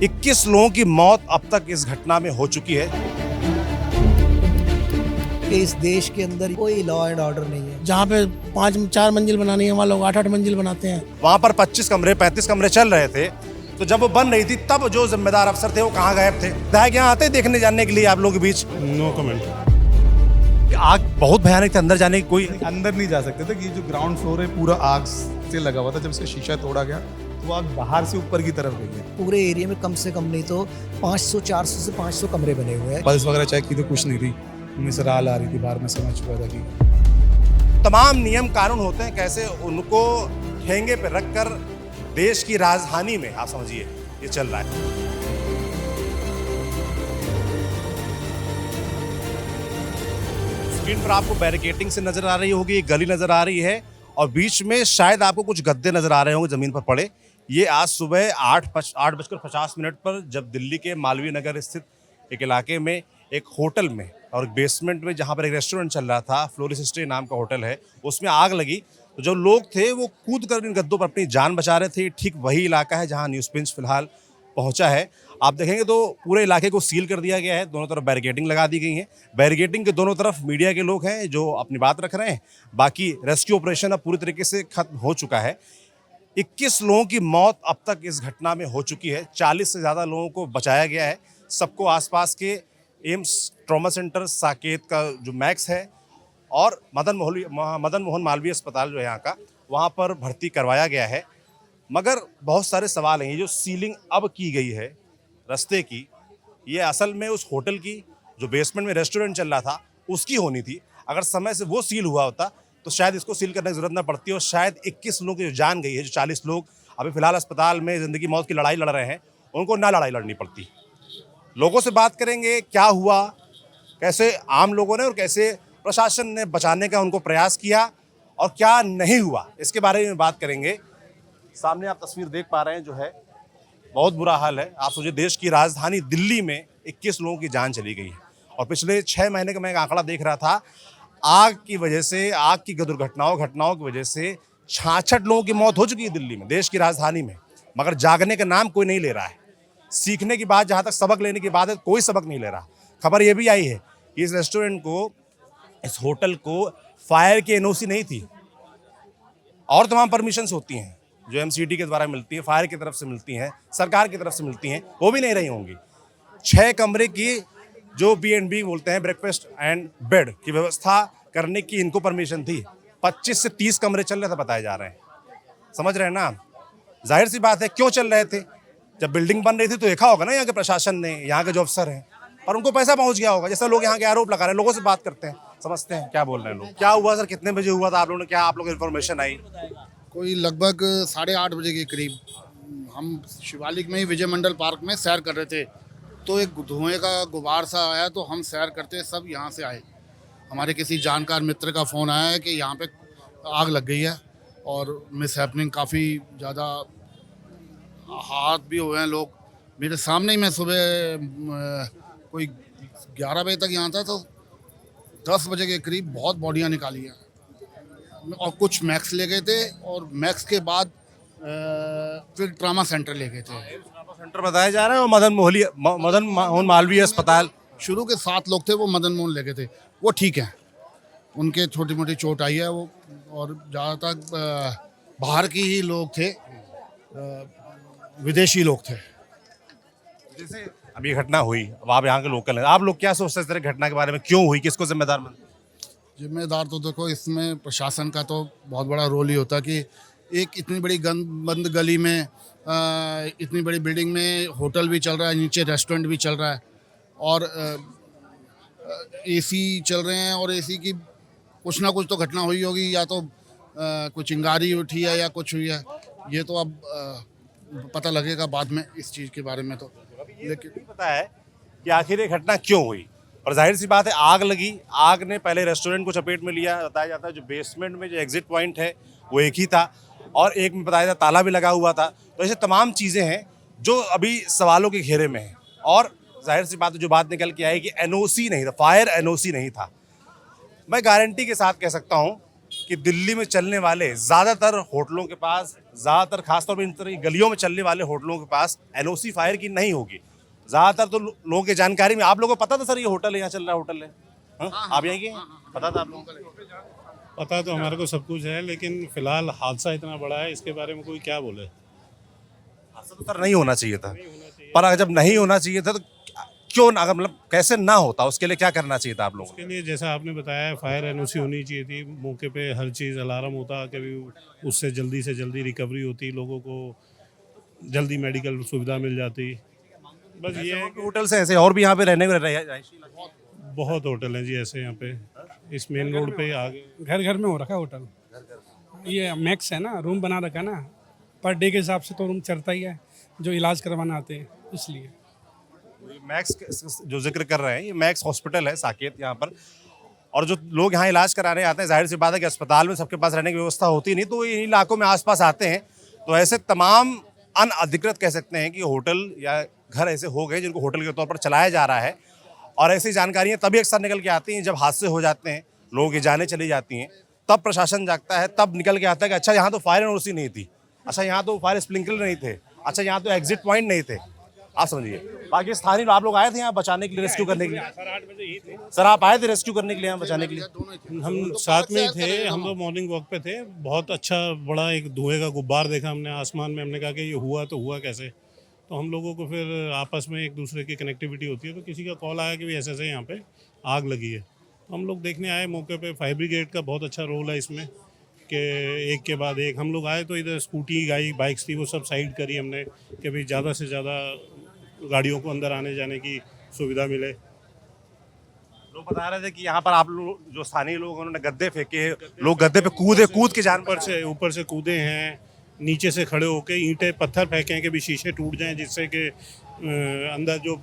21 लोगों की मौत अब तक इस घटना में हो चुकी है। कि इस देश के अंदर कोई लॉ एंड ऑर्डर नहीं है। जहाँ पे 4 मंजिल बनानी है वहाँ लोग 8 मंजिल बनाते हैं। वहां पर 25 कमरे 35 कमरे चल रहे थे, तो जब वो बन रही थी तब जो जिम्मेदार अफसर थे वो कहाँ गायब थे? विधायक यहाँ आते देखने जानने के लिए आप लोगों के बीच? No comment. आग बहुत भयानक थी, अंदर जाने की कोई अंदर नहीं जा सकते थे कि जो ग्राउंड फ्लोर है पूरा आग से लगा हुआ था। जब इसका शीशा तोड़ा गया तो आग बाहर से ऊपर की तरफ गई है। पूरे एरिया में कम से कम नहीं तो 500-400 से 500 कमरे बने हुए हैं। पल्स वगैरह चेक की तो कुछ नहीं थी, उनमें से राल आ रही थी बाहर। में समझ चुका था कि तमाम नियम कानून होते हैं, कैसे उनको ठेंगे पे रखकर देश की राजधानी में आप समझिए ये चल रहा है। स्क्रीन पर आपको बैरिकेडिंग से नजर आ रही होगी, एक गली नजर आ रही है और बीच में शायद आपको कुछ गद्दे नजर आ रहे होंगे जमीन पर पड़े। ये आज सुबह 8:50 पर जब दिल्ली के मालवीय नगर स्थित एक इलाके में एक होटल में और एक बेसमेंट में जहाँ पर एक रेस्टोरेंट चल रहा था, फ्लोरिस स्टे नाम का होटल है, उसमें आग लगी। तो जो लोग थे वो कूद कर इन गद्दों पर अपनी जान बचा रहे थे। ठीक वही इलाका है जहाँ न्यूज़ पिंच फिलहाल पहुंचा है। आप देखेंगे तो पूरे इलाके को सील कर दिया गया है, दोनों तरफ बैरिकेडिंग लगा दी गई है। बैरिकेडिंग के दोनों तरफ मीडिया के लोग हैं जो अपनी बात रख रहे हैं। बाकी रेस्क्यू ऑपरेशन अब पूरी तरीके से खत्म हो चुका है। 21 लोगों की मौत अब तक इस घटना में हो चुकी है। 40 से ज़्यादा लोगों को बचाया गया है। सबको आसपास के एम्स ट्रॉमा सेंटर साकेत का जो मैक्स है और मदन मोहन मालवीय अस्पताल जो है यहाँ का, वहाँ पर भर्ती करवाया गया है। मगर बहुत सारे सवाल हैं। ये जो सीलिंग अब की गई है रास्ते की, ये असल में उस होटल की जो बेसमेंट में रेस्टोरेंट चल रहा था उसकी होनी थी। अगर समय से वो सील हुआ होता तो शायद इसको सील करने की जरूरत ना पड़ती और शायद 21 लोगों की जो जान गई है, जो 40 लोग अभी फिलहाल अस्पताल में ज़िंदगी मौत की लड़ाई लड़ रहे हैं, उनको ना लड़ाई लड़नी पड़ती। लोगों से बात करेंगे क्या हुआ, कैसे आम लोगों ने और कैसे प्रशासन ने बचाने का उनको प्रयास किया और क्या नहीं हुआ, इसके बारे में बात करेंगे। सामने आप तस्वीर देख पा रहे हैं जो है, बहुत बुरा हाल है। आप सोचिए देश की राजधानी दिल्ली में 21 लोगों की जान चली गई है और पिछले 6 महीने का मैं एक आंकड़ा देख रहा था, आग की वजह से, आग की घटनाओं की वजह से 66 लोगों की मौत हो चुकी है दिल्ली में, देश की राजधानी में। मगर जागने का नाम कोई नहीं ले रहा है। सीखने की बात, जहाँ तक सबक लेने की बात है, कोई सबक नहीं ले रहा। खबर ये भी आई है कि इस रेस्टोरेंट को, इस होटल को फायर की एनओसी नहीं थी और तमाम परमिशंस होती हैं जो एमसीडी के द्वारा मिलती हैं, फायर की तरफ से मिलती हैं, सरकार की तरफ से मिलती हैं, वो भी नहीं रही होंगी। 6 कमरे की जो B&B बोलते हैं, ब्रेकफास्ट एंड बेड की व्यवस्था करने की इनको परमिशन थी। 25 से 30 कमरे चल रहे थे बताए जा रहे हैं। समझ रहे हैं ना? जाहिर सी बात है, क्यों चल रहे थे? जब बिल्डिंग बन रही थी तो देखा होगा ना यहाँ के प्रशासन ने, यहाँ के जो अफसर हैं, और उनको पैसा पहुँच गया होगा। जैसा लोग यहाँ के आरोप लगा रहे हैं, लोगों से बात करते हैं, समझते हैं क्या बोल रहे हैं लोग। क्या हुआ सर, कितने बजे हुआ था? आप लोगों ने क्या, आप लोगों को इन्फॉर्मेशन आई? कोई लगभग 8:30 बजे के करीब हम शिवालिक में ही विजय मंडल पार्क में सैर कर रहे थे, तो एक धुएं का गुबार सा आया, तो हम सैर करते सब यहाँ से आए। हमारे किसी जानकार मित्र का फ़ोन आया है कि यहाँ पे आग लग गई है और मिस हैपनिंग काफ़ी ज़्यादा हाथ भी हुए हैं लोग। मेरे सामने ही, मैं सुबह कोई 11 बजे तक यहाँ था, तो 10 बजे के करीब बहुत बॉडियाँ निकाली हैं और कुछ मैक्स ले गए थे और मैक्स के बाद फिर ट्रामा सेंटर ले गए थे। ट्रामा सेंटर बताया जा रहा है और मदन मोहन मालवीय अस्पताल। शुरू के 7 लोग थे वो मदन मोहन ले गए थे, वो ठीक हैं, उनके छोटी मोटी चोट आई है वो, और ज़्यादातर बाहर की ही लोग थे, विदेशी लोग थे। जैसे अब ये घटना हुई, अब आप यहाँ के लोकल हैं, आप लोग क्या सोचते हैं इस तरह घटना के बारे में? क्यों हुई, किसको जिम्मेदार मानते हैं? जिम्मेदार तो देखो, इसमें प्रशासन का तो बहुत बड़ा रोल ही होता है कि एक इतनी बड़ी बंद गली में, इतनी बड़ी बिल्डिंग में होटल भी चल रहा है, नीचे रेस्टोरेंट भी चल रहा है और एसी चल रहे हैं, और एसी की कुछ ना कुछ तो घटना हुई होगी, या तो कुछ चिंगारी उठी है या कुछ हुई है। ये तो अब पता लगेगा बाद में इस चीज़ के बारे में। तो लेकिन नहीं पता है कि आखिर ये घटना क्यों हुई। और जाहिर सी बात है, आग लगी, आग ने पहले रेस्टोरेंट को चपेट में लिया। बताया जाता है जो बेसमेंट में जो एग्जिट पॉइंट है वो एक ही था और एक में बताया जाता ताला भी लगा हुआ था। तो ऐसे तमाम चीज़ें हैं जो अभी सवालों के घेरे में हैं। और जाहिर सी बात है, जो बात निकल के आई कि एनओसी नहीं था, फायर एनओसी नहीं था। मैं गारंटी के साथ कह सकता हूँ कि दिल्ली में चलने वाले ज़्यादातर होटलों के पास, ज़्यादातर खासतौर पर इन तरह की गलियों में चलने वाले होटलों के पास एनओसी फायर की नहीं होगी। ज़्यादातर तो लोगों की जानकारी में, आप लोगों को पता था सर ये होटल है, यहाँ चल रहा है होटल है? हाँ? आप यहाँ के हैं? पता था आप लोगों को? पता तो हमारे को सब कुछ है, लेकिन फिलहाल हादसा इतना बड़ा है, इसके बारे में कोई क्या बोले। ऐसा तो सर नहीं होना चाहिए था, पर अगर जब नहीं होना चाहिए था तो क्यों ना, अगर मतलब कैसे ना होता, उसके लिए क्या करना चाहिए था आप लोगों को? इसके लिए जैसा आपने बताया फायर एनओसी होनी चाहिए थी, मौके पे हर चीज़ अलार्म होता, कभी उससे जल्दी से जल्दी रिकवरी होती, लोगों को जल्दी मेडिकल सुविधा मिल जाती। बस ये है कि होटल से ऐसे और भी यहाँ पे रहने को बहुत होटल हैं जी ऐसे यहाँ पे, इस मेन रोड पे आगे। घर घर में हो रखा है होटल। ये मैक्स है ना, रूम बना रखा है ना, पर डे के हिसाब से तो रूम चलता ही है, जो इलाज करवाना आते हैं इसलिए। मैक्स जो जिक्र कर रहे हैं, ये मैक्स हॉस्पिटल है साकेत यहाँ पर, और जो लोग यहाँ इलाज कराने आते हैं, जाहिर सी बात है कि अस्पताल में सबके पास रहने की व्यवस्था होती नहीं, तो इन इलाकों में आसपास आते हैं। तो ऐसे तमाम अनअधिकृत कह सकते हैं कि होटल या घर ऐसे हो गए जिनको होटल के तौर पर चलाया जा रहा है, और ऐसी जानकारियाँ तभी अक्सर निकल के आती हैं जब हादसे हो जाते हैं, लोगों की जानें चली जाती हैं, तब प्रशासन जागता है, तब निकल के आता है कि अच्छा यहाँ तो फायर एनओसी नहीं थी, अच्छा यहाँ तो फायर स्प्रिंकलर नहीं थे, अच्छा यहाँ तो एग्जिट पॉइंट नहीं थे। आप समझिए। बाकी स्थानीय आप लोग आए थे यहाँ बचाने के लिए, रेस्क्यू करने के लिए? सर आप आए थे रेस्क्यू करने के लिए, यहाँ बचाने के लिए? हम साथ में ही थे, हम लोग मॉर्निंग वॉक पे थे। बहुत अच्छा बड़ा एक धुएं का गुब्बार देखा हमने आसमान में, हमने कहा कि ये हुआ तो हुआ कैसे। तो हम लोगों को फिर आपस में एक दूसरे की कनेक्टिविटी होती है, तो किसी का कॉल आया कि भी ऐसे ऐसे यहाँ पे आग लगी है, तो हम लोग देखने आए मौके पे। फायर ब्रिगेड का बहुत अच्छा रोल है इसमें कि एक के बाद एक हम लोग आए, तो इधर स्कूटी बाइक्स थी वो सब साइड करी हमने कि भाई ज़्यादा से ज़्यादा गाड़ियों को अंदर आने जाने की सुविधा मिले। लोग बता रहे थे कि यहाँ पर आप लोग, जो स्थानीय लोग, उन्होंने गद्दे फेंके, लोग गद्दे पे कूद के जान ऊपर से कूदे हैं, नीचे से खड़े होके ईंटें पत्थर फेंके हैं कि भी शीशे टूट जाएं, जिससे कि अंदर जो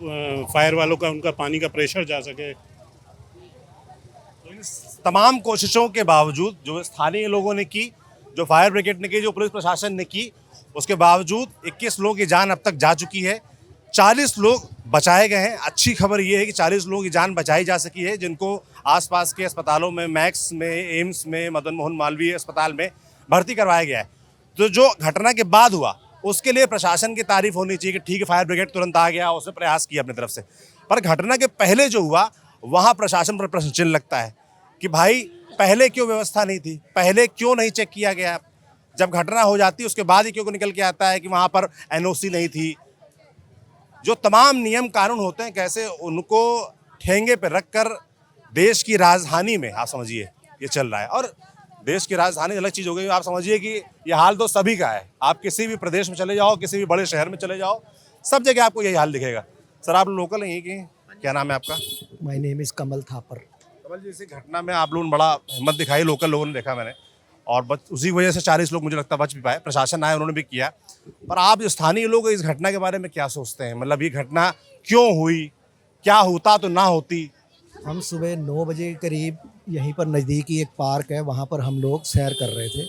फायर वालों का उनका पानी का प्रेशर जा सके। तो इन तमाम कोशिशों के बावजूद जो स्थानीय लोगों ने की, जो फायर ब्रिगेड ने की, जो पुलिस प्रशासन ने की, उसके बावजूद 21 लोगों की जान अब तक जा चुकी है, 40 लोग बचाए गए हैं। अच्छी खबर ये है कि 40 लोगों की जान बचाई जा सकी है, जिनको आसपास के अस्पतालों में, मैक्स में, एम्स में, मदन मोहन मालवीय अस्पताल में भर्ती करवाया गया है। तो जो घटना के बाद हुआ उसके लिए प्रशासन की तारीफ होनी चाहिए कि ठीक है, फायर ब्रिगेड तुरंत आ गया, उसने प्रयास किया अपनी तरफ से। पर घटना के पहले जो हुआ वहाँ प्रशासन पर प्रश्न चिन्ह लगता है कि भाई पहले क्यों व्यवस्था नहीं थी, पहले क्यों नहीं चेक किया गया? जब घटना हो जाती है उसके बाद ही क्यों निकल के आता है कि वहाँ पर एनओसी नहीं थी? जो तमाम नियम कानून होते हैं, कैसे उनको ठेंगे पे रखकर देश की राजधानी में, आप समझिए, ये चल रहा है। और देश की राजधानी अलग चीज़ हो गई, आप समझिए कि ये हाल तो सभी का है। आप किसी भी प्रदेश में चले जाओ, किसी भी बड़े शहर में चले जाओ, सब जगह आपको यही हाल दिखेगा। सर आप लोकल हैं कि क्या नाम है आपका? माय नेम इज़ कमल थापर। कमल जी, इसी घटना में आप लोगों ने बड़ा हिम्मत दिखाई, लोकल लोगों ने देखा मैंने, और उसी वजह से 40 लोग मुझे लगता है बच भी पाए। प्रशासन आए, उन्होंने भी किया। पर आप जो स्थानीय लोग इस घटना के बारे में क्या सोचते हैं? मतलब ये घटना क्यों हुई, क्या होता तो ना होती? हम सुबह 9 बजे के करीब यहीं पर नज़दीक ही एक पार्क है, वहाँ पर हम लोग सैर कर रहे थे।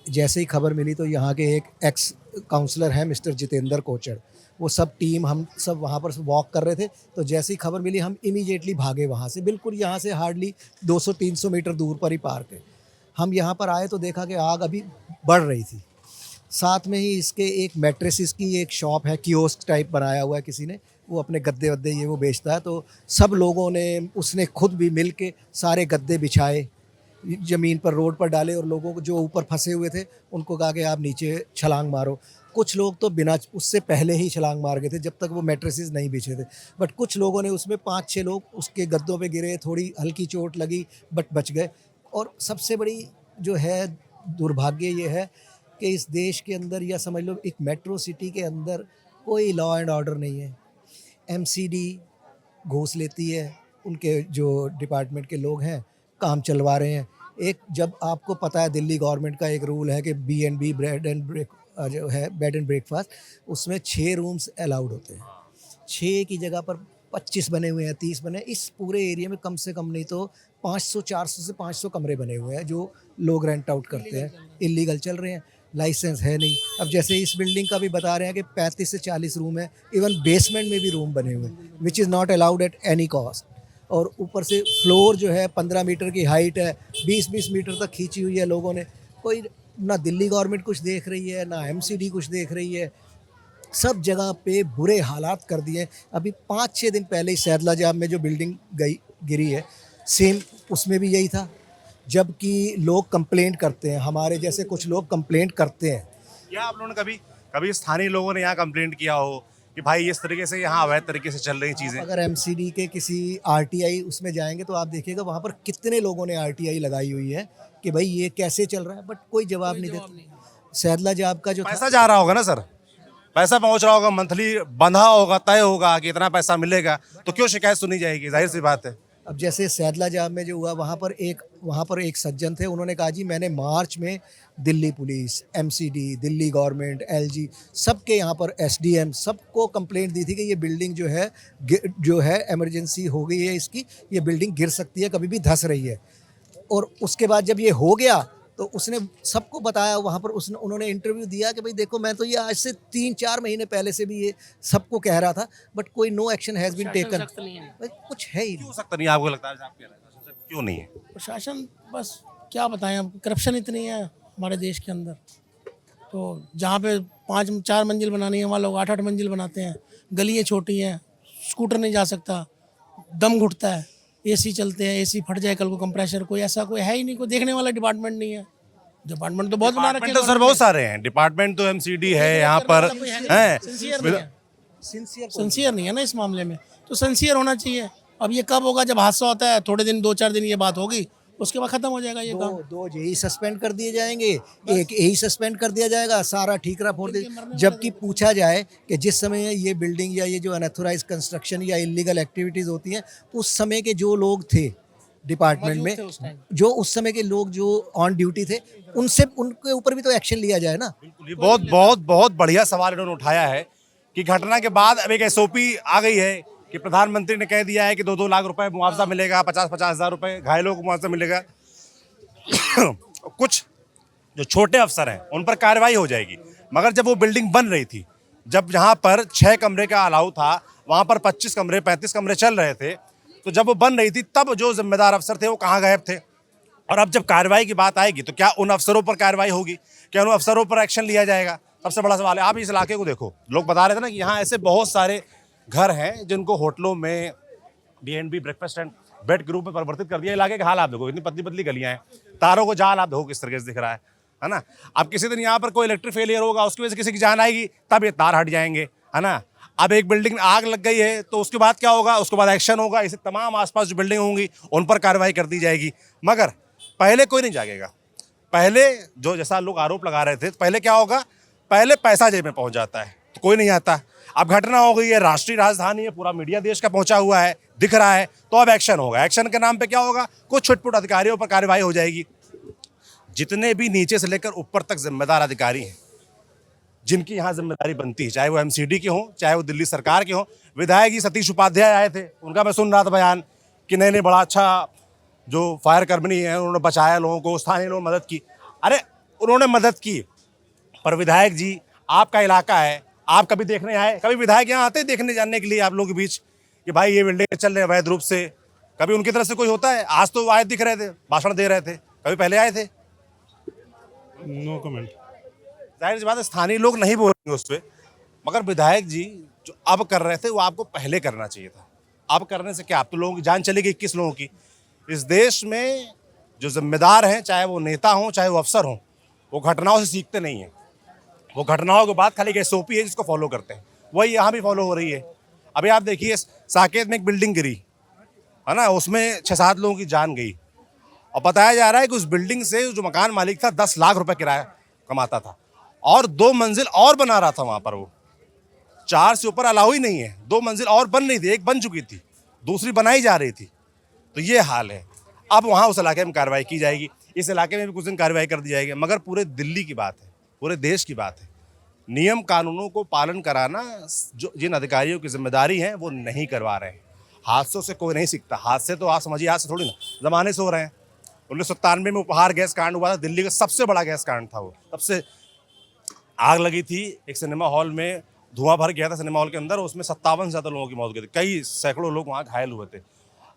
जैसे ही खबर मिली तो यहाँ के एक एक्स काउंसलर हैं मिस्टर जितेंद्र कोचर, वो सब टीम हम सब वहाँ पर वॉक कर रहे थे। तो जैसे ही खबर मिली हम इमीडिएटली भागे वहाँ से, बिल्कुल यहाँ से हार्डली 200-300 मीटर दूर पर ही पार्क है। हम यहाँ पर आए तो देखा कि आग अभी बढ़ रही थी। साथ में ही इसके एक मैट्रेसिस की एक शॉप है, कियोस्क टाइप बनाया हुआ है किसी ने, वो अपने गद्दे वद्दे ये वो बेचता है। तो सब लोगों ने, उसने खुद भी मिल के सारे गद्दे बिछाए, ज़मीन पर रोड पर डाले, और लोगों को जो ऊपर फंसे हुए थे उनको कहा कि आप नीचे छलांग मारो। कुछ लोग तो बिना उससे पहले ही छलांग मार गए थे, जब तक वो मैट्रेसेस नहीं बिछे थे। बट कुछ लोगों ने, उसमें 5-6 लोग उसके गद्दों पे गिरे, थोड़ी हल्की चोट लगी बट बच गए। और सबसे बड़ी जो है दुर्भाग्य ये है कि इस देश के अंदर, या समझ लो एक मेट्रो सिटी के अंदर, कोई लॉ एंड ऑर्डर नहीं है। एमसीडी घूस लेती है, उनके जो डिपार्टमेंट के लोग हैं काम चलवा रहे हैं। एक, जब आपको पता है दिल्ली गवर्नमेंट का एक रूल है कि B&B बेड एंड ब्रेकफास्ट, उसमें 6 रूम्स अलाउड होते हैं। 6 की जगह पर 25 बने हुए हैं, 30 बने। इस पूरे एरिया में कम से कम नहीं तो 400 से 500 कमरे बने हुए हैं जो लोग रेंट आउट करते हैं, इलीगल चल रहे हैं, लाइसेंस है नहीं। अब जैसे इस बिल्डिंग का भी बता रहे हैं कि 35 से 40 रूम है, इवन बेसमेंट में भी रूम बने हुए हैं, which is not allowed at any cost. और ऊपर से फ्लोर जो है 15 मीटर की हाइट है, 20-20 मीटर तक खींची हुई है लोगों ने। कोई ना दिल्ली गवर्नमेंट कुछ देख रही है, ना एमसीडी कुछ देख रही है। सब जगह पे बुरे हालात कर दिए। अभी 5-6 दिन पहले ही सैदलाजाब में जो बिल्डिंग गई गिरी है, सेम उसमें भी यही था। जबकि लोग कंप्लेंट करते हैं, हमारे जैसे कुछ लोग कंप्लेंट करते हैं। क्या आप लोगों ने कभी कभी स्थानीय लोगों ने यहाँ कंप्लेंट किया हो कि भाई इस तरीके से यहाँ अवैध तरीके से चल रही चीजें? अगर एमसीडी के किसी आरटीआई उसमें जाएंगे तो आप देखिएगा वहाँ पर कितने लोगों ने आरटीआई लगाई हुई है कि भाई ये कैसे चल रहा है, बट कोई जवाब नहीं देता। सैदलाजाब का जो था, पैसा जा रहा होगा ना सर, पैसा पहुंच रहा होगा, मंथली बंधा होगा, तय होगा कि इतना पैसा मिलेगा, तो क्यों शिकायत सुनी जाएगी? जाहिर सी बात है। अब जैसे सैदलाजाब में जो हुआ वहाँ पर एक सज्जन थे, उन्होंने कहा जी मैंने मार्च में Delhi police, MCD, Delhi government, LG, सबके यहाँ पर एसडीएम सबको कंप्लेंट दी थी कि ये बिल्डिंग जो है इमरजेंसी हो गई है इसकी, ये बिल्डिंग गिर सकती है, कभी भी धंस रही है। और उसके बाद जब ये हो गया तो उसने सबको बताया वहाँ पर, उन्होंने इंटरव्यू दिया कि भाई देखो मैं तो ये आज से 3-4 महीने पहले से भी ये सबको कह रहा था, बट कोई no action has been taken. कुछ है ही नहीं। क्यों सख्त नहीं है आपको लगता है? आप कह रहे हैं क्यों नहीं है? प्रशासन बस क्या बताएं, अब करप्शन इतनी है हमारे देश के अंदर। तो जहाँ पे 5-4 मंजिल बनानी है वहाँ लोग 8-8 मंजिल बनाते हैं। गलियाँ छोटी हैं, स्कूटर नहीं जा सकता, दम घुटता है, एसी चलते हैं, एसी फट जाए कल को, कंप्रेसर कोई ऐसा कोई है ही नहीं, कोई देखने वाला डिपार्टमेंट नहीं है। डिपार्टमेंट तो बहुत बना रखे डिपार्टमेंट तो सर बहुत सारे हैं, डिपार्टमेंट तो एमसीडी है यहाँ पर है। सिंसियर नहीं है ना इस मामले में, तो सिंसियर होना चाहिए। अब ये कब होगा? जब हादसा होता है थोड़े दिन, 2-4 दिन ये बात होगी, उसके बाद खत्म हो जाएगा ये काम। दो जेई सस्पेंड कर दिए जाएंगे, एक यही सस्पेंड कर दिया जाएगा, सारा ठीकरा फोड़ दे। जबकि पूछा जाए कि जिस समय ये बिल्डिंग या ये जो अनऑथराइज्ड कंस्ट्रक्शन या इलीगल एक्टिविटीज़ होती हैं, उस समय के जो लोग थे डिपार्टमेंट में, जो उस समय के लोग जो ऑन ड्यूटी थे, उनके ऊपर भी तो एक्शन लिया जाए ना। ये बहुत बहुत बहुत बढ़िया सवाल इन्होंने उठाया है कि घटना के बाद अब एक एसओपी आ गई है कि प्रधानमंत्री ने कह दिया है कि 2-2 लाख रुपए मुआवजा मिलेगा, 50-50 हज़ार रुपए घायलों को मुआवजा मिलेगा। कुछ जो छोटे अफसर हैं उन पर कार्रवाई हो जाएगी, मगर जब वो बिल्डिंग बन रही थी, जब यहाँ पर 6 कमरे का अलाउ था, वहाँ पर 25 कमरे 35 कमरे चल रहे थे, तो जब वो बन रही थी तब जो जिम्मेदार अफसर थे वो कहाँ गायब थे? और अब जब कार्रवाई की बात आएगी तो क्या उन अफसरों पर कार्रवाई होगी? क्या उन अफसरों पर एक्शन लिया जाएगा? सबसे बड़ा सवाल है। आप इस इलाके को देखो, लोग बता रहे थे ना कि यहाँ ऐसे बहुत सारे घर हैं जिनको होटलों में B&B, ब्रेकफास्ट एंड बेड के रूप में परिवर्तित कर दिया। इलाके का हाल आप देखो, इतनी पतली पतली गलियाँ हैं, तारों को जाल आप देखो किस तरीके से दिख रहा है ना। अब किसी दिन यहाँ पर कोई इलेक्ट्रिक फेलियर होगा, उसकी वजह से किसी की जान आएगी, तब ये तार हट जाएंगे, है ना। अब एक बिल्डिंग में आग लग गई है तो उसके बाद क्या होगा? उसके बाद एक्शन होगा, इसे तमाम आसपास जो बिल्डिंग होंगी उन पर कार्रवाई कर दी जाएगी। मगर पहले कोई नहीं जागेगा। पहले जो जैसा लोग आरोप लगा रहे थे, पहले क्या होगा? पहले पैसा जेब में पहुंच जाता है तो कोई नहीं आता। अब घटना हो गई है, राष्ट्रीय राजधानी है, पूरा मीडिया देश का पहुंचा हुआ है, दिख रहा है, तो अब एक्शन होगा। एक्शन के नाम पे क्या होगा? कुछ छुटपुट अधिकारियों पर कार्रवाई हो जाएगी। जितने भी नीचे से लेकर ऊपर तक जिम्मेदार अधिकारी हैं, जिनकी यहाँ जिम्मेदारी बनती है, चाहे वो एमसीडी के हों, चाहे वो दिल्ली सरकार के हों। विधायक जी सतीश उपाध्याय आए थे, उनका मैं सुन रहा था बयान कि नहीं बड़ा अच्छा जो फायर कर्मनी है उन्होंने बचाया लोगों को, स्थानीय लोगों ने मदद की। अरे उन्होंने मदद की, पर विधायक जी आपका इलाका है, आप कभी देखने आए? कभी विधायक यहाँ आते हैं देखने जानने के लिए आप लोगों के बीच कि भाई ये बिल्डिंग चल रहे हैं अवैध रूप से? कभी उनकी तरफ से कोई होता है? आज तो आए दिख रहे थे, भाषण दे रहे थे, कभी पहले आए थे? No comment. जाहिर सी बात है स्थानीय लोग नहीं बोलेंगे उस पर, मगर विधायक जी जो अब कर रहे थे वो आपको पहले करना चाहिए था। अब करने से क्या? आप तो लोगों की जान चलेगी, 21 लोगों की। इस देश में जो जिम्मेदार हैं, चाहे वो नेता हों चाहे वो अफसर हों, वो घटनाओं से सीखते नहीं हैं। वो घटनाओं के बाद खाली एक SOP है जिसको फॉलो करते हैं, वही यहाँ भी फॉलो हो रही है। अभी आप देखिए साकेत में एक बिल्डिंग गिरी है ना, उसमें 6-7 लोगों की जान गई, और बताया जा रहा है कि उस बिल्डिंग से जो मकान मालिक था 10 लाख रुपए किराया कमाता था, और 2 मंजिल और बना रहा था वहाँ पर। वो 4 से ऊपर अलाउ ही नहीं है, 2 मंजिल और बन रही थी, एक बन चुकी थी, दूसरी बनाई जा रही थी। तो ये हाल है। अब वहाँ उस इलाके में कार्रवाई की जाएगी, इस इलाके में भी कुछ दिन कार्रवाई कर दी जाएगी, मगर पूरे दिल्ली की बात है, पूरे देश की बात है। नियम कानूनों को पालन कराना जो जिन अधिकारियों की जिम्मेदारी है वो नहीं करवा रहे हैं। हादसों से कोई नहीं सीखता। हादसे तो आज समझिए, आज से थोड़ी ना, ज़माने से हो रहे हैं। 1997 में उपहार गैस कांड हुआ था, दिल्ली का सबसे बड़ा गैस कांड था वो। तब से आग लगी थी एक सिनेमा हॉल में, धुआं भर गया था सिनेमा हॉल के अंदर, उसमें 57 से ज़्यादा लोगों की मौत हो गई थी, कई सैकड़ों लोग वहाँ घायल हुए थे।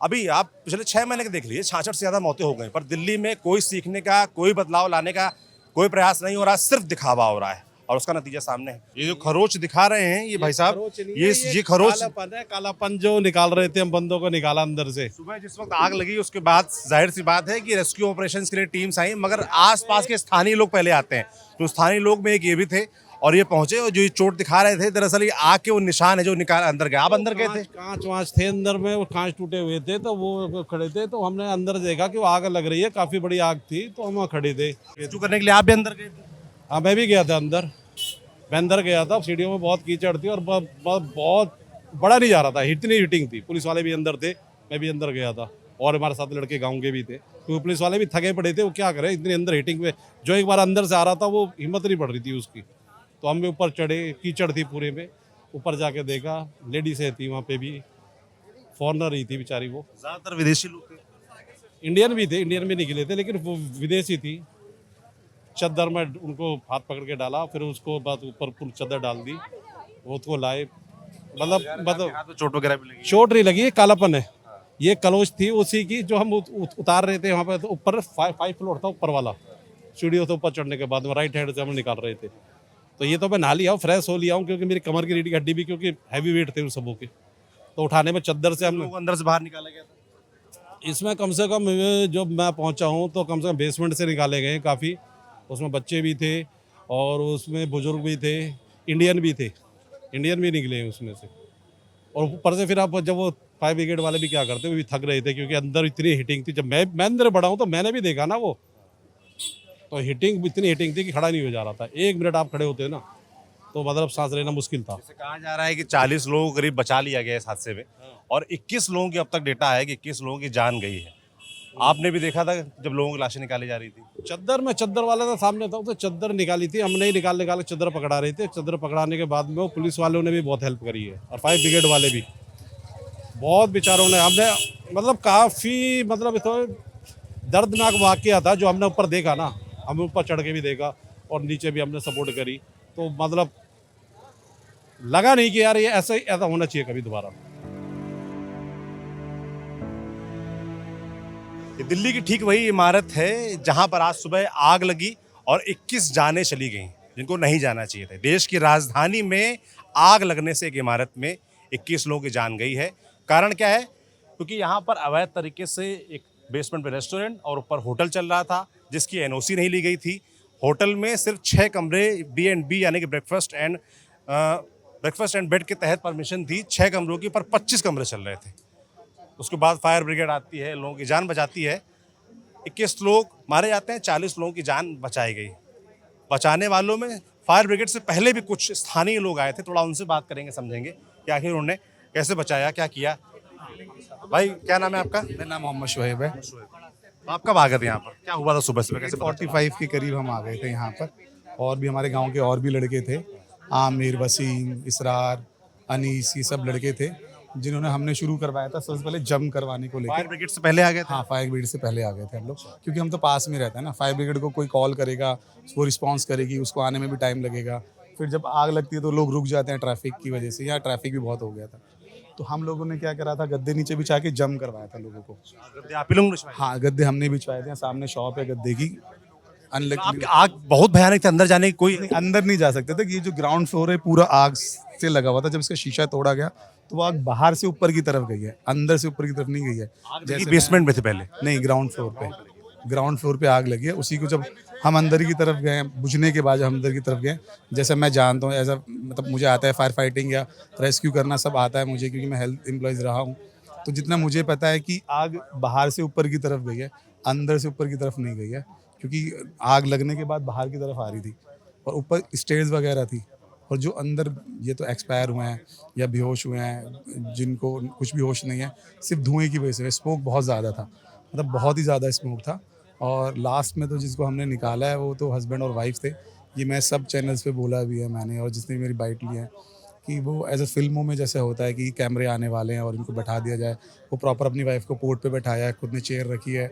अभी आप पिछले 6 महीने के देख लीजिए, 66 से ज़्यादा मौतें हो गई, पर दिल्ली में कोई सीखने का, कोई बदलाव लाने का कोई प्रयास नहीं हो रहा, सिर्फ दिखावा हो रहा है और उसका नतीजा सामने है। ये जो खरोच दिखा रहे हैं ये भाई साहब, ये खरोच कालापन है, कालापन जो निकाल रहे थे हम, बंदों को निकाला अंदर से। सुबह जिस वक्त आग लगी उसके बाद जाहिर सी बात है कि रेस्क्यू ऑपरेशंस के लिए टीम्स आई, मगर आसपास के स्थानीय लोग पहले आते हैं। तो स्थानीय लोग में एक ये भी थे और ये पहुंचे और जो ये चोट दिखा रहे थे, दरअसल ये आग के वो निशान है जो निकाल अंदर गए। आप अंदर गए थे? कांच वाँच थे अंदर में, वो कांच टूटे हुए थे, तो वो खड़े थे, तो हमने अंदर देखा कि वो आग लग रही है, काफी बड़ी आग थी, तो हम वहाँ खड़े थे। रेस्क्यू करने के लिए आप भी अंदर गए थे? हाँ, मैं भी गया था अंदर, मैं अंदर गया था। सीढ़ियों में बहुत कीचड़ थी और बहुत बड़ा नहीं जा रहा था, इतनी हीटिंग थी। पुलिस वाले भी अंदर थे, मैं भी अंदर गया था और हमारे साथ लड़के गाँव के भी थे, क्योंकि पुलिस वाले भी थके पड़े थे। वो क्या करें इतनी अंदर हीटिंग में, जो एक बार अंदर से आ रहा था वो हिम्मत नहीं पड़ रही थी उसकी। तो हम भी ऊपर चढ़े, कीचड़ थी पूरे में, ऊपर जाके देखा लेडीज थी वहाँ पे भी, फॉरनर ही थी बेचारी वो। ज्यादातर विदेशी लोग थे? इंडियन भी थे, इंडियन भी निकले थे, लेकिन वो विदेशी थी। चद्दर में उनको हाथ पकड़ के डाला, फिर उसको बाद ऊपर पूरी चद्दर डाल दी, वो उसको लाए। मतलब हाथ में चोट वगैरह भी लगी? चोट नहीं लगी, ये कालापन है। ये कलोच थी उसी की जो हम उतार रहे थे वहाँ पे। तो ऊपर 5 फ्लोर था ऊपर वाला, सीढ़ियों से ऊपर चढ़ने के बाद में राइट हैंड से हम निकाल रहे थे। तो ये तो मैं नहा लिया हूँ, फ्रेश हो लिया हूँ, क्योंकि मेरी कमर की रीढ़ की हड्डी भी, क्योंकि हैवी वेट थे उन सबों के, तो उठाने में चद्दर से हम लोग अंदर से बाहर निकाला गया था? इसमें कम से कम जब मैं पहुंचा हूं तो कम से कम बेसमेंट से निकाले गए काफ़ी। उसमें बच्चे भी थे और उसमें बुजुर्ग भी थे, इंडियन भी थे, इंडियन भी निकले हैं उसमें से। और ऊपर से फिर आप जब वो फायर ब्रिगेड वाले भी क्या करते, वो भी थक रहे थे, क्योंकि अंदर इतनी हीटिंग थी। जब मैं अंदर बढ़ा हूँ तो मैंने भी देखा ना वो, तो हीटिंग इतनी हीटिंग थी कि खड़ा नहीं हो जा रहा था। 1 मिनट आप खड़े होते ना तो मतलब सांस लेना मुश्किल था। जैसे कहा जा रहा है कि 40 लोगों को करीब बचा लिया गया इस हादसे में और 21 लोगों की अब तक डेटा है कि 21 लोगों की जान गई है। आपने भी देखा था जब लोगों की लाशें निकाली जा रही थी? चद्दर वाला था सामने था, तो चद्दर निकाली थी हमने ही, निकाल चद्दर पकड़ा रहे थे। चद्दर पकड़ाने के बाद में वो पुलिस वालों ने भी बहुत हेल्प करी है और फायर ब्रिगेड वाले भी बहुत बेचारों ने। हमने मतलब काफ़ी मतलब तो दर्दनाक वाकया था जो हमने ऊपर देखा ना, हमने ऊपर चढ़ के भी देखा और नीचे भी हमने सपोर्ट करी। तो मतलब लगा नहीं कि यार ये ऐसा होना चाहिए कभी दोबारा। ये दिल्ली की ठीक वही इमारत है जहां पर आज सुबह आग लगी और 21 जानें चली गईं जिनको नहीं जाना चाहिए था। देश की राजधानी में आग लगने से एक इमारत में 21 लोगों की जान गई है। कारण क्या है? क्योंकि यहाँ पर अवैध तरीके से एक बेसमेंट में रेस्टोरेंट और ऊपर होटल चल रहा था जिसकी एनओसी नहीं ली गई थी। होटल में सिर्फ 6 कमरे B&B यानी कि ब्रेकफास्ट एंड बेड के तहत परमिशन थी 6 कमरों की, पर 25 कमरे चल रहे थे। उसके बाद फायर ब्रिगेड आती है, लोगों की जान बचाती है। 21 लोग मारे जाते हैं, 40 लोगों की जान बचाई गई। बचाने वालों में फायर ब्रिगेड से पहले भी कुछ स्थानीय लोग आए थे, थोड़ा उनसे बात करेंगे, समझेंगे कि आखिर उन्होंने कैसे बचाया, क्या किया। भाई क्या नाम है आपका? मेरा नाम मोहम्मद शुएब है। आप कब आ गए थे यहाँ पर? क्या हुआ था सुबह सुबह, कैसे 45 के करीब हम आ गए थे यहाँ पर, और भी हमारे गांव के और भी लड़के थे, आमिर, वसीम, इसरार, अनीस, ये सब लड़के थे जिन्होंने हमने शुरू करवाया था सबसे पहले जम करवाने को लेकर। फायर ब्रिगेड से पहले आ गए थे? हाँ, फायर ब्रिगेड से पहले आ गए थे हम लोग, क्योंकि हम तो पास में रहते हैं ना। फायर ब्रिगेड को कोई कॉल करेगा, वो रिस्पॉन्स करेगी, उसको आने में भी टाइम लगेगा। फिर जब आग लगती है तो लोग रुक जाते हैं ट्रैफिक की वजह से। यहाँ ट्रैफिक भी बहुत हो गया था, तो हम लोगों ने क्या करा था, गद्दे नीचे बिछा के जम करवाया था लोगों को। आप ही लोगों ने बिछवाए? हाँ, गद्दे हमने बिछवाए थे। सामने शॉप है गद्दे की। आपकी आग बहुत भयानक थी, अंदर जाने की कोई अंदर नहीं जा सकते थे। ये जो ग्राउंड फ्लोर है पूरा आग से लगा हुआ था। जब इसका शीशा तोड़ा गया तो वो आग बाहर से ऊपर की तरफ गई है, अंदर से ऊपर की तरफ नहीं गई है। जैसे बेसमेंट में थे पहले? नहीं, ग्राउंड फ्लोर पे आग लगी है। उसी को जब हम अंदर की तरफ गए, बुझने के बाद हम अंदर की तरफ गए, जैसे मैं जानता हूँ, ऐसा मतलब मुझे आता है फायर फाइटिंग या रेस्क्यू करना सब आता है मुझे, क्योंकि मैं हेल्थ एम्प्लॉयज़ रहा हूँ। तो जितना मुझे पता है कि आग बाहर से ऊपर की तरफ गई है, अंदर से ऊपर की तरफ नहीं गई है, क्योंकि आग लगने के बाद बाहर की तरफ आ रही थी और ऊपर स्टेयर्स वगैरह थी। और जो अंदर ये तो एक्सपायर हुए हैं या बेहोश हुए हैं, जिनको कुछ भी होश नहीं है, सिर्फ धुएं की वजह से। स्मोक बहुत ज़्यादा था, मतलब बहुत ही ज़्यादा स्मोक था। और लास्ट में तो जिसको हमने निकाला है वो तो हस्बैंड और वाइफ थे। ये मैं सब चैनल्स पे बोला भी है मैंने, और जिसने मेरी बाइट ली है, कि वो ऐसे फिल्मों में जैसे होता है कि कैमरे आने वाले हैं और इनको बैठा दिया जाए। वो प्रॉपर अपनी वाइफ को पोर्ट पे बैठाया है, खुद ने चेयर रखी है,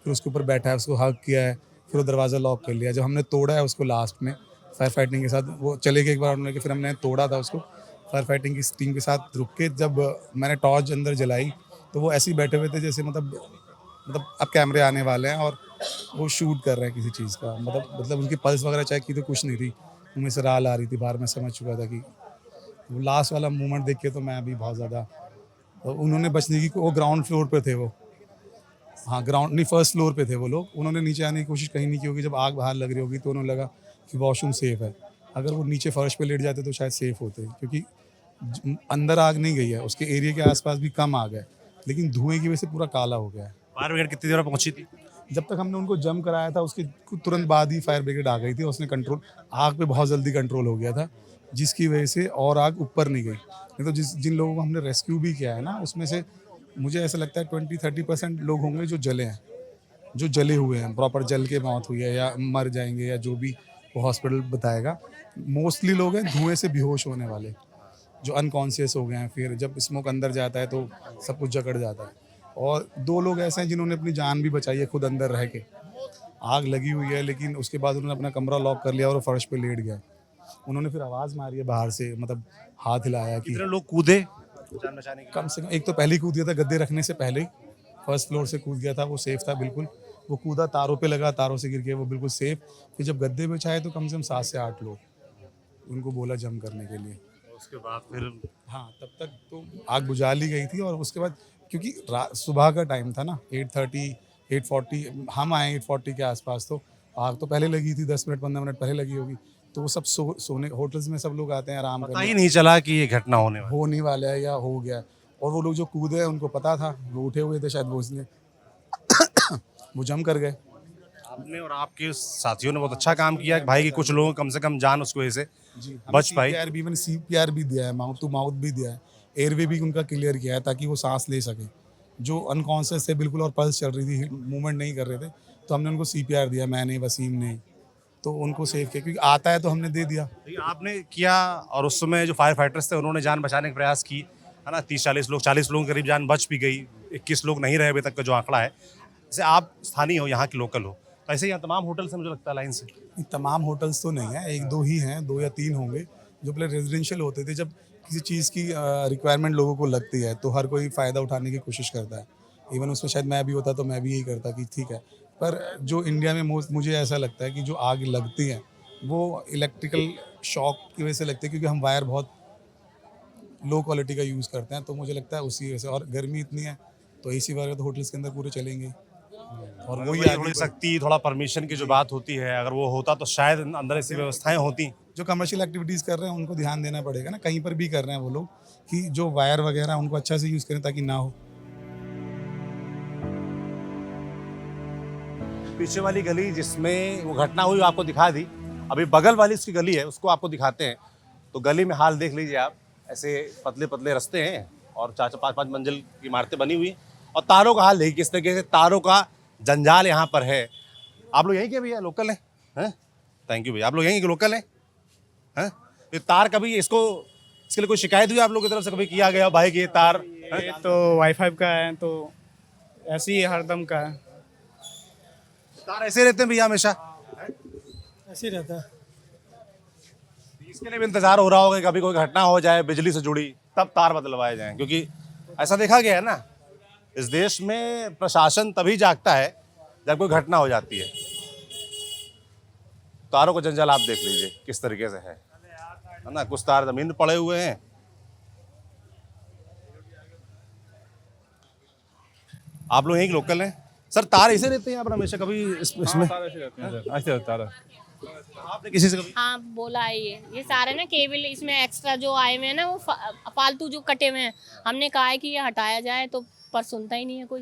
फिर उसके ऊपर बैठा है, उसको हग किया है, फिर वो दरवाज़ा लॉक कर लिया। जब हमने तोड़ा है उसको लास्ट में फायर फाइटिंग के साथ, वो चले गए एक बार उन्होंने, फिर हमने तोड़ा था उसको फायर फाइटिंग की टीम के साथ रुक के। जब मैंने टॉर्च अंदर जलाई तो वो ऐसे ही बैठे हुए थे जैसे मतलब अब कैमरे आने वाले हैं और वो शूट कर रहे हैं किसी चीज़ का, मतलब उनकी पल्स वगैरह चेक की तो कुछ नहीं थी, उनमें से राल आ रही थी बाहर। मैं समझ चुका था कि वो लास्ट वाला मोमेंट देख के तो मैं अभी बहुत ज़्यादा, तो उन्होंने बचने की, वो ग्राउंड फ्लोर पे थे वो, हाँ ग्राउंड नहीं फर्स्ट फ्लोर पे थे वो लोग, उन्होंने नीचे आने की कोशिश कहीं नहीं की होगी। जब आग बाहर लग रही होगी तो उन्हें लगा कि वॉशरूम सेफ़ है, अगर वो नीचे फर्श पे लेट जाते तो शायद सेफ़ होते, क्योंकि अंदर आग नहीं गई है, उसके एरिया के आसपास भी कम आग है, लेकिन धुएं की वजह से पूरा काला हो गया है। फायर ब्रिगेड कितनी देर में पहुंची थी? जब तक हमने उनको जम कराया था उसके तुरंत बाद ही फायर ब्रिगेड आ गई थी, उसने कंट्रोल, आग पे बहुत जल्दी कंट्रोल हो गया था, जिसकी वजह से और आग ऊपर नहीं गई। नहीं तो जिन लोगों को हमने रेस्क्यू भी किया है ना, उसमें से मुझे ऐसा लगता है 20-30% लोग होंगे जो जले हैं, जो जले हुए हैं, प्रॉपर जल के मौत हुई है या मर जाएंगे या जो भी वो हॉस्पिटल बताएगा। मोस्टली लोग हैं धुएं से बेहोश होने वाले, जो अनकॉन्शियस हो गए हैं, फिर जब स्मोक अंदर जाता है तो सब कुछ जकड़ जाता है। और 2 लोग ऐसे हैं जिन्होंने अपनी जान भी बचाई है खुद अंदर रह के, आग लगी हुई है लेकिन उसके बाद उन्होंने अपना कमरा लॉक कर लिया और वो फर्श पे लेट गए। उन्होंने फिर आवाज़ मारी है बाहर से, मतलब हाथ हिलाया कि कितने लोग कूदे जान बचाने के? कम से कम एक तो पहले ही कूद गया था, गद्दे रखने से पहले ही फर्स्ट फ्लोर से कूद गया था, वो सेफ था बिल्कुल। वो कूदा, तारों पे लगा, तारों से गिर गया, वो बिल्कुल सेफ। फिर जब गद्दे बिछाए तो कम से कम 7 से 8 लोग, उनको बोला जम करने के लिए। उसके बाद फिर हाँ, तब तक तो आग बुझा ली गई थी और उसके बाद क्योंकि सुबह का टाइम था ना, 8:30 8:40 हम आए 8:40 के आसपास, तो आग तो पहले लगी थी, 10 मिनट 15 मिनट पहले लगी होगी। तो वो सब सोने होटल्स में सब लोग आते हैं आराम पता करने, ही नहीं चला कि ये घटना होने वाली। होने वाला है या हो गया। और वो लोग जो कूदे हैं उनको पता था, वो उठे हुए थे शायद, वो इसलिए वो जम कर गए। आपने और आपके साथियों ने बहुत अच्छा काम किया कि भाई कि कुछ लोगों कम से कम जान उसकी वजह से बच पाई। CPR भी दिया है, माउथ टू माउथ भी दिया है, एयरवे भी उनका क्लियर किया है ताकि वो सांस ले सके। जो अनकॉन्शियस थे बिल्कुल और पल्स चल रही थी, मूवमेंट नहीं कर रहे थे, तो हमने उनको CPR दिया, मैंने, वसीम ने, तो उनको सेव किया क्योंकि आता है तो हमने दे दिया। देखिए, आपने किया और उस समय जो फायर फाइटर्स थे उन्होंने जान बचाने का प्रयास की, है ना। 30-40 लोग, 40 लोगों के करीब जान बच भी गई, 21 लोग नहीं रहे अभी तक का जो आंकड़ा है। जैसे आप स्थानीय हो, यहाँ के लोकल हो, तो ऐसे यहाँ तमाम होटल से मुझे लगता है लाइन से। तमाम होटल्स तो नहीं है, 1-2 ही हैं, 2 या 3 होंगे जो पहले रेजिडेंशियल होते थे। जब किसी चीज़ की रिक्वायरमेंट लोगों को लगती है तो हर कोई फ़ायदा उठाने की कोशिश करता है। इवन उसमें शायद मैं भी होता तो मैं भी यही करता कि ठीक है। पर जो इंडिया में मुझे ऐसा लगता है कि जो आग लगती है वो इलेक्ट्रिकल शॉक की वजह से लगती है, क्योंकि हम वायर बहुत लो क्वालिटी का यूज़ करते हैं, तो मुझे लगता है उसी वजह से। और गर्मी इतनी है तो AC वगैरह तो होटल्स के अंदर पूरे चलेंगे, और वही थोड़ी सख्ती, थोड़ा परमिशन की जो बात होती है, अगर वो होता तो शायद अंदर ऐसी व्यवस्थाएं होती। जो कमर्शियल एक्टिविटीज़ कर रहे हैं उनको ध्यान देना पड़ेगा ना, कहीं पर भी कर रहे हैं वो लोग, कि जो वायर वगैरह उनको अच्छा से यूज़ करें ताकि ना हो। पीछे वाली गली जिसमें वो घटना हुई आपको दिखा दी, अभी बगल वाली उसकी गली है उसको आपको दिखाते हैं। तो गली में हाल देख लीजिए आप, ऐसे पतले पतले रास्ते हैं और 4-5 मंजिल की इमारतें बनी हुई, और तारों का हाल देखिए किस तरीके से तारों का जंजाल यहाँ पर है। आप लोग यहीं के भैया लोकल हैं? थैंक यू भैया, आप लोग यहीं के लोकल हैं? ये तार कभी इसके लिए कोई शिकायत हुई आप लोग की तरफ से, कभी किया गया भाई कि ये तार? ये तो वाईफाई का है, तो ऐसे ही हरदम का है। तार ऐसे रहते हैं भैया हमेशा? ऐसे ही रहता है। इसके लिए भी इंतजार हो रहा होगा कि कभी कोई घटना हो जाए बिजली से जुड़ी तब तार बदलवाए जाएं, क्योंकि ऐसा देखा गया है ना, इस देश में प्रशासन तभी जागता है जब कोई घटना हो जाती है। तारों का जंजाल आप देख लीजिए किस तरीके से है ना। कुछ तार जमीन में पड़े हुए हैं। आप लोग यहीं लोकल हैं सर? तार ऐसे रहते हैं यहाँ पर हमेशा, कभी इसमें ऐसे होता है। आपने किसी से कभी? हाँ बोला है ये सारे ना केबल इसमें एक्स्ट्रा जो आए हुए हैं ना, वो फालतू जो कटे हुए हैं, हमने कहा है कि ये हटाया जाए, तो पर सुनता ही नहीं है कोई।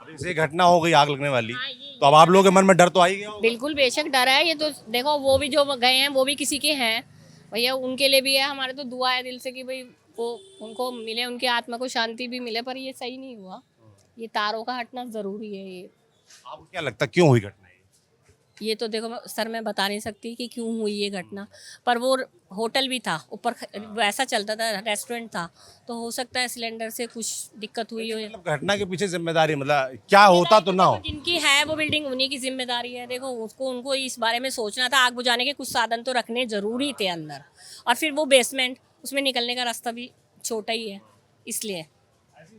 अभी से घटना हो गई आग लगने वाली, तो अब आप लोगों के मन में डर तो आ ही गया होगा। बिल्कुल बेशक डर है। ये तो देखो वो भी जो गए हैं वो भी किसी के हैं भैया, उनके लिए भी है। हमारे तो दुआ है दिल से कि भाई वो उनको मिले, उनकी आत्मा को शांति भी मिले, पर ये सही नहीं हुआ। ये तारों का हटना जरूरी है। ये आपको क्या लगता है क्यों हुई घटना? ये तो देखो सर, मैं बता नहीं सकती कि क्यों हुई ये घटना, पर वो होटल भी था ऊपर, वैसा चलता था, रेस्टोरेंट था, तो हो सकता है सिलेंडर से कुछ दिक्कत हुई हो। मतलब घटना के पीछे जिम्मेदारी, मतलब क्या होता तो ना हो। जिनकी है वो बिल्डिंग, उन्हीं की जिम्मेदारी है। देखो उनको इस बारे में सोचना था, आग बुझाने के कुछ साधन तो रखने जरूरी थे अंदर, और फिर वो बेसमेंट, उसमें निकलने का रास्ता भी छोटा ही है, इसलिए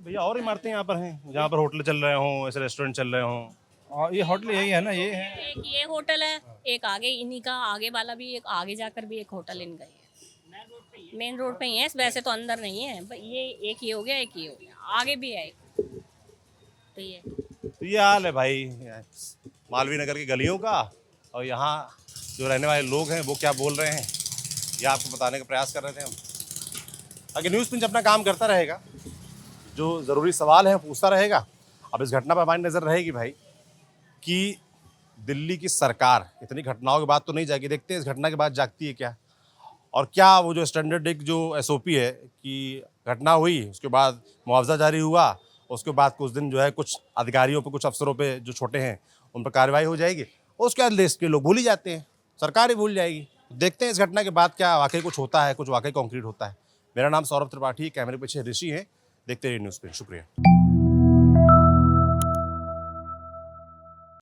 भैया और इमारतें यहाँ पर हैं जहाँ पर होटल चल रहे हों, ऐसे रेस्टोरेंट चल रहे हों? और ये होटल यही है ना, ये है। एक ये होटल है, एक आगे इन्हीं का आगे वाला भी, एक आगे जाकर भी एक होटल इनका ही है। मेन रोड पे ही है, वैसे तो अंदर नहीं है। ये एक ही हो गया, एक ही हो गया, आगे भी है एक। तो ये हाल है भाई मालवीय नगर की गलियों का, और यहाँ जो रहने वाले लोग हैं वो क्या बोल रहे हैं ये आपको बताने का प्रयास कर रहे थे हम। आगे न्यूज़ पिंच अपना काम करता रहेगा, जो ज़रूरी सवाल है पूछता रहेगा। अब इस घटना पर हमारी नज़र रहेगी भाई कि दिल्ली की सरकार इतनी घटनाओं के बाद तो नहीं जागी, देखते हैं इस घटना के बाद जागती है क्या, और क्या वो जो स्टैंडर्ड एक जो SOP है कि घटना हुई उसके बाद मुआवजा जारी हुआ, उसके बाद कुछ दिन जो है कुछ अधिकारियों पे, कुछ अफसरों पे जो छोटे हैं उन पर कार्रवाई हो जाएगी, उसके बाद देश के लोग भूल ही जाते हैं, सरकार ही भूल जाएगी। देखते हैं इस घटना के बाद क्या वाकई कुछ होता है, कुछ वाकई कॉन्क्रीट होता है। मेरा नाम सौरभ त्रिपाठी, कैमरे पीछे ऋषि हैं। देखते रहिए न्यूज़ पे। शुक्रिया।